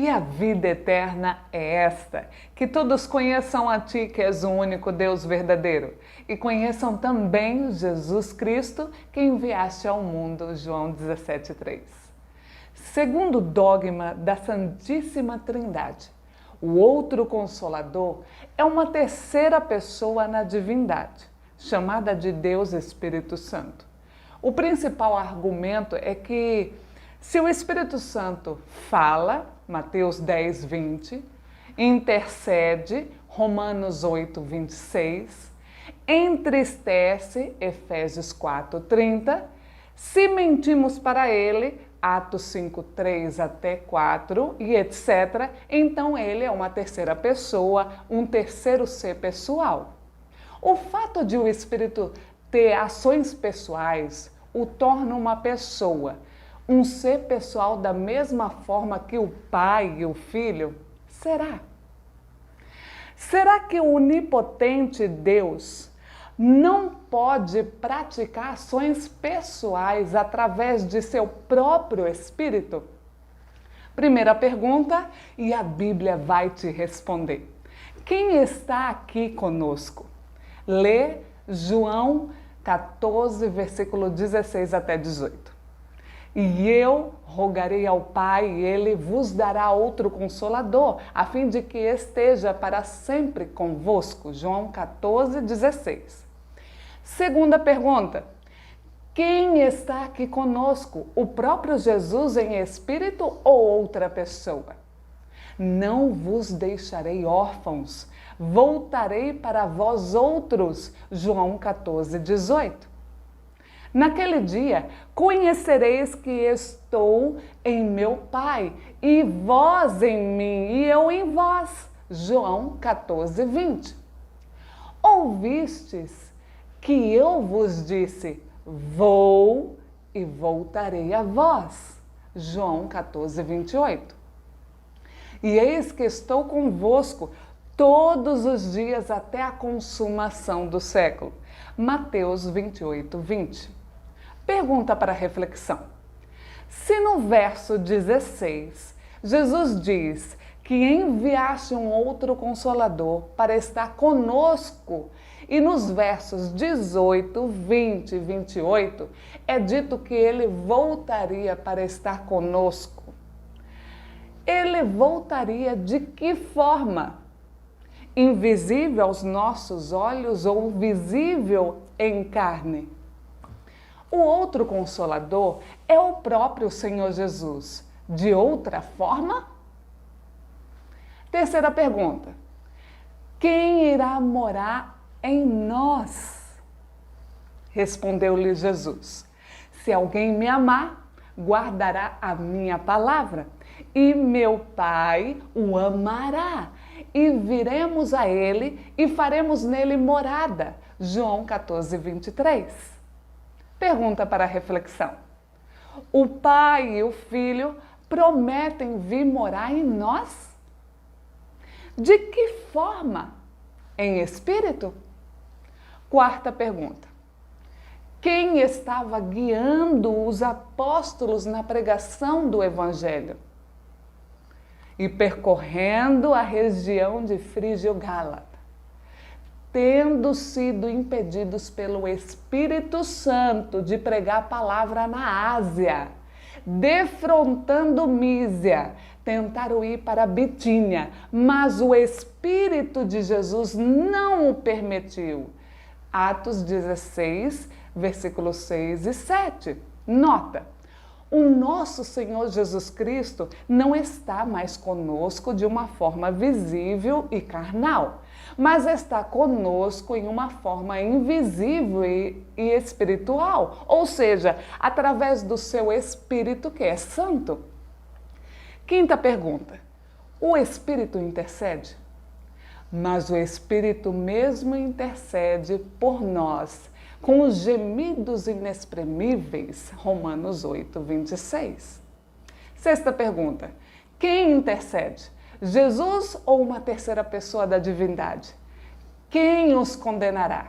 E a vida eterna é esta: que todos conheçam a Ti, que és o único Deus verdadeiro, e conheçam também Jesus Cristo, que enviaste ao mundo. João 17,3. Segundo o dogma da Santíssima Trindade, o outro Consolador é uma terceira pessoa na divindade, chamada de Deus Espírito Santo. O principal argumento é que, se o Espírito Santo fala, Mateus 10, 20, intercede, Romanos 8, 26, entristece, Efésios 4, 30, se mentimos para ele, Atos 5, 3 até 4 e etc., então ele é uma terceira pessoa, um terceiro ser pessoal. O fato de o Espírito ter ações pessoais o torna uma pessoa, um ser pessoal da mesma forma que o Pai e o Filho? Será? Será que o onipotente Deus não pode praticar ações pessoais através de seu próprio Espírito? Primeira pergunta, e a Bíblia vai te responder. Quem está aqui conosco? Lê João 14, versículo 16 até 18. E eu rogarei ao Pai, e Ele vos dará outro Consolador, a fim de que esteja para sempre convosco. João 14, 16. Segunda pergunta. Quem está aqui conosco? O próprio Jesus em espírito ou outra pessoa? Não vos deixarei órfãos, voltarei para vós outros. João 14, 18. Naquele dia, conhecereis que estou em meu Pai, e vós em mim, e eu em vós. João 14, 20. Ouvistes que eu vos disse, vou e voltarei a vós. João 14, 28. E eis que estou convosco todos os dias até a consumação do século. Mateus 28, 20. Pergunta para reflexão. Se no verso 16, Jesus diz que enviaste um outro Consolador para estar conosco, e nos versos 18, 20 e 28 é dito que ele voltaria para estar conosco, ele voltaria de que forma? Invisível aos nossos olhos ou visível em carne? O outro Consolador é o próprio Senhor Jesus. De outra forma? Terceira pergunta. Quem irá morar em nós? Respondeu-lhe Jesus. Se alguém me amar, guardará a minha palavra, e meu Pai o amará, e viremos a ele e faremos nele morada. João 14, 23. Pergunta para reflexão. O Pai e o Filho prometem vir morar em nós? De que forma? Em espírito? Quarta pergunta. Quem estava guiando os apóstolos na pregação do Evangelho? E percorrendo a região de Frígio-Gálata, tendo sido impedidos pelo Espírito Santo de pregar a palavra na Ásia, defrontando Mísia, tentaram ir para Bitínia, mas o Espírito de Jesus não o permitiu. Atos 16, versículos 6 e 7. Nota. O nosso Senhor Jesus Cristo não está mais conosco de uma forma visível e carnal, mas está conosco em uma forma invisível e espiritual, ou seja, através do seu Espírito que é santo. Quinta pergunta. O Espírito intercede? Mas o Espírito mesmo intercede por nós, com os gemidos inexprimíveis. Romanos 8, 26. Sexta pergunta. Quem intercede? Jesus ou uma terceira pessoa da divindade? Quem os condenará?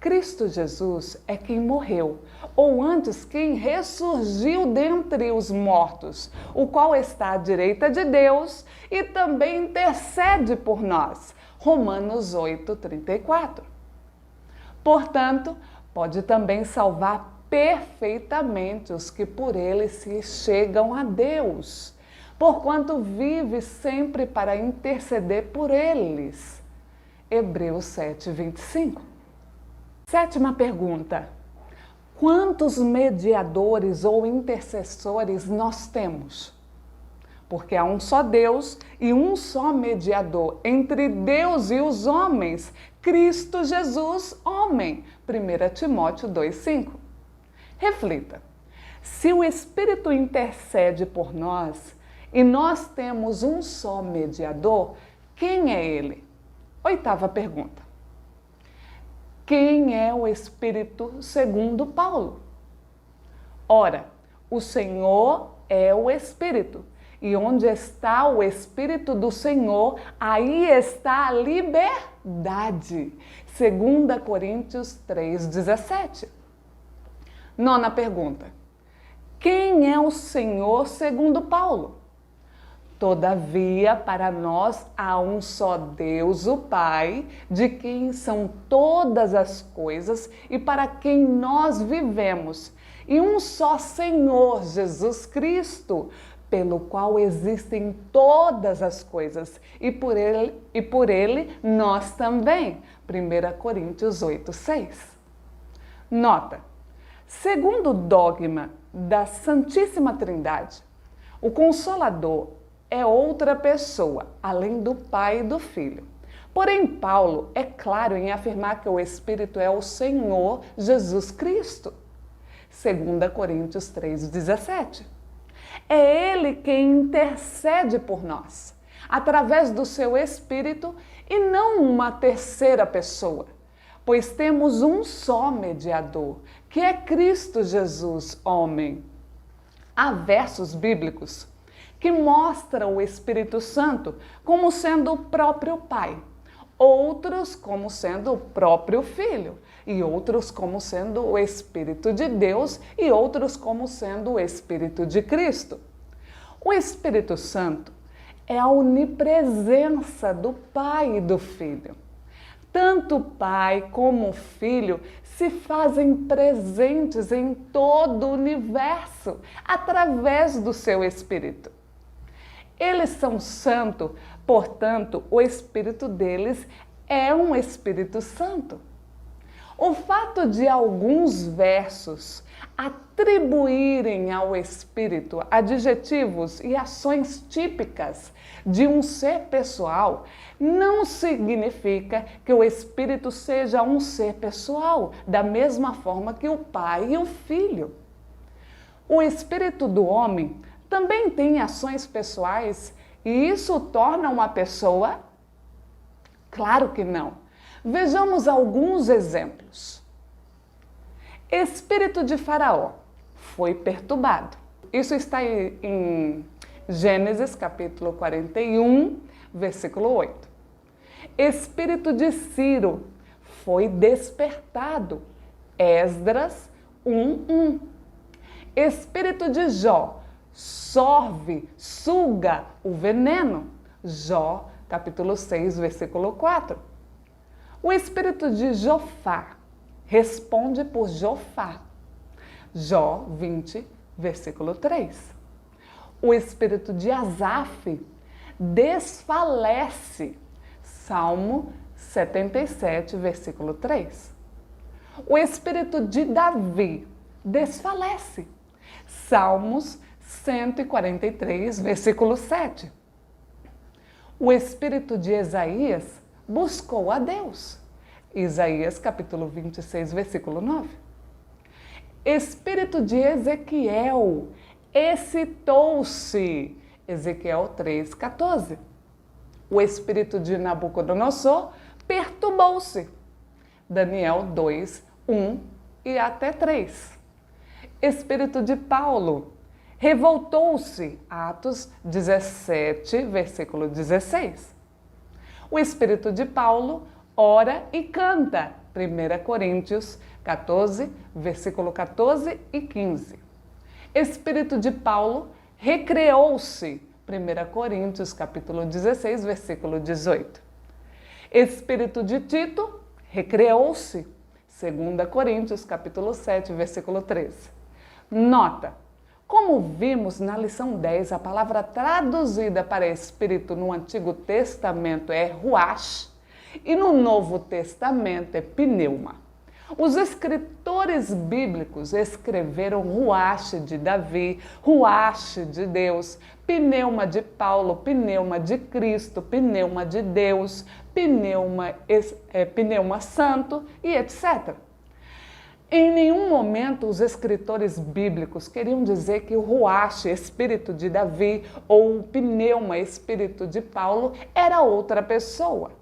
Cristo Jesus é quem morreu, ou antes quem ressurgiu dentre os mortos, o qual está à direita de Deus e também intercede por nós. Romanos 8:34. Portanto, pode também salvar perfeitamente os que por ele se chegam a Deus, porquanto vive sempre para interceder por eles. Hebreus 7:25. Sétima pergunta: quantos mediadores ou intercessores nós temos? Porque há um só Deus e um só mediador entre Deus e os homens, Cristo Jesus, homem. 1 Timóteo 2:5. Reflita: se o Espírito intercede por nós e nós temos um só mediador, quem é ele? Oitava pergunta: quem é o Espírito segundo Paulo? Ora, o Senhor é o Espírito, e onde está o Espírito do Senhor, aí está a liberdade. 2 Coríntios 3:17. Nona pergunta: quem é o Senhor segundo Paulo? Todavia, para nós há um só Deus, o Pai, de quem são todas as coisas e para quem nós vivemos, e um só Senhor, Jesus Cristo, pelo qual existem todas as coisas, e por ele nós também. 1 Coríntios 8:6. Nota: segundo o dogma da Santíssima Trindade, o Consolador é outra pessoa, além do Pai e do Filho. Porém, Paulo é claro em afirmar que o Espírito é o Senhor Jesus Cristo. 2 Coríntios 3:17. É Ele quem intercede por nós, através do seu Espírito, e não uma terceira pessoa, pois temos um só mediador, que é Cristo Jesus, homem. Há versos bíblicos que mostram o Espírito Santo como sendo o próprio Pai, outros como sendo o próprio Filho, e outros como sendo o Espírito de Deus, e outros como sendo o Espírito de Cristo. O Espírito Santo é a onipresença do Pai e do Filho. Tanto o Pai como o Filho se fazem presentes em todo o universo através do seu Espírito. Eles são santos, portanto, o Espírito deles é um Espírito Santo. O fato de alguns versos atribuírem ao Espírito adjetivos e ações típicas de um ser pessoal não significa que o Espírito seja um ser pessoal, da mesma forma que o Pai e o Filho. O Espírito do homem também tem ações pessoais e isso o torna uma pessoa? Claro que não. Vejamos alguns exemplos. Espírito de Faraó foi perturbado. Isso está em Gênesis capítulo 41, versículo 8. Espírito de Ciro foi despertado. Esdras 1:1. Espírito de Jó sorve, suga o veneno. Jó, capítulo 6, versículo 4. O espírito de Jofar responde por Jofar. Jó 20, versículo 3. O espírito de Asaf desfalece. Salmo 77, versículo 3. O espírito de Davi desfalece. Salmos 143, versículo 7. O espírito de Isaías buscou a Deus. Isaías capítulo 26, versículo 9. Espírito de Ezequiel excitou-se. Ezequiel 3:14. O espírito de Nabucodonosor perturbou-se. Daniel 2:1 e até 3. Espírito de Paulo revoltou-se. Atos 17, versículo 16. O espírito de Paulo ora e canta. 1 Coríntios 14, versículo 14 e 15. Espírito de Paulo recreou-se, 1 Coríntios capítulo 16, versículo 18. Espírito de Tito recreou-se, 2 Coríntios capítulo 7, versículo 13. Nota, como vimos na lição 10, a palavra traduzida para espírito no Antigo Testamento é ruach e no Novo Testamento é pneuma. Os escritores bíblicos escreveram ruach de Davi, ruach de Deus, pneuma de Paulo, pneuma de Cristo, pneuma de Deus, pneuma santo e etc. Em nenhum momento os escritores bíblicos queriam dizer que o ruach, espírito de Davi, ou o pneuma, espírito de Paulo, era outra pessoa.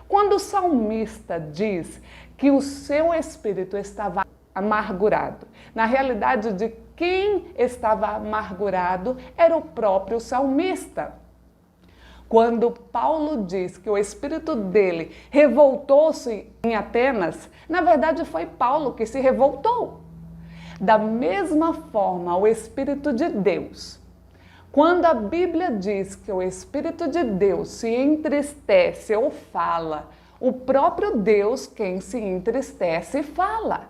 Quando o salmista diz que o seu espírito estava amargurado, na realidade de quem estava amargurado era o próprio salmista. Quando Paulo diz que o espírito dele revoltou-se em Atenas, na verdade foi Paulo que se revoltou. Da mesma forma, o Espírito de Deus, quando a Bíblia diz que o Espírito de Deus se entristece ou fala, o próprio Deus quem se entristece fala.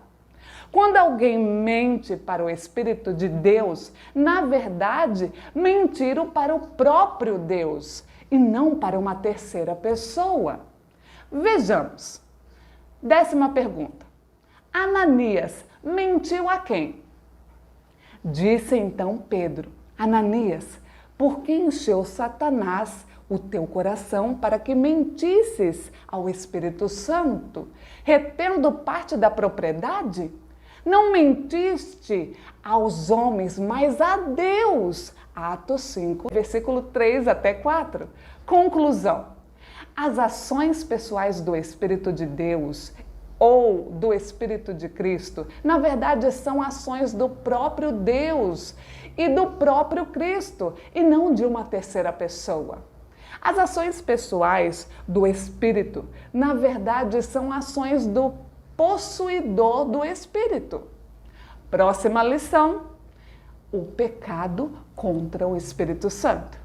Quando alguém mente para o Espírito de Deus, na verdade, mentiram para o próprio Deus e não para uma terceira pessoa. Vejamos. 10ª pergunta. Ananias mentiu a quem? Disse então Pedro: Ananias, por que encheu Satanás o teu coração para que mentisses ao Espírito Santo, retendo parte da propriedade? Não mentiste aos homens, mas a Deus. Atos 5, versículo 3 até 4. Conclusão. As ações pessoais do Espírito de Deus ou do Espírito de Cristo, na verdade, são ações do próprio Deus e do próprio Cristo, e não de uma terceira pessoa. As ações pessoais do Espírito, na verdade, são ações do possuidor do Espírito. Próxima lição: o pecado contra o Espírito Santo.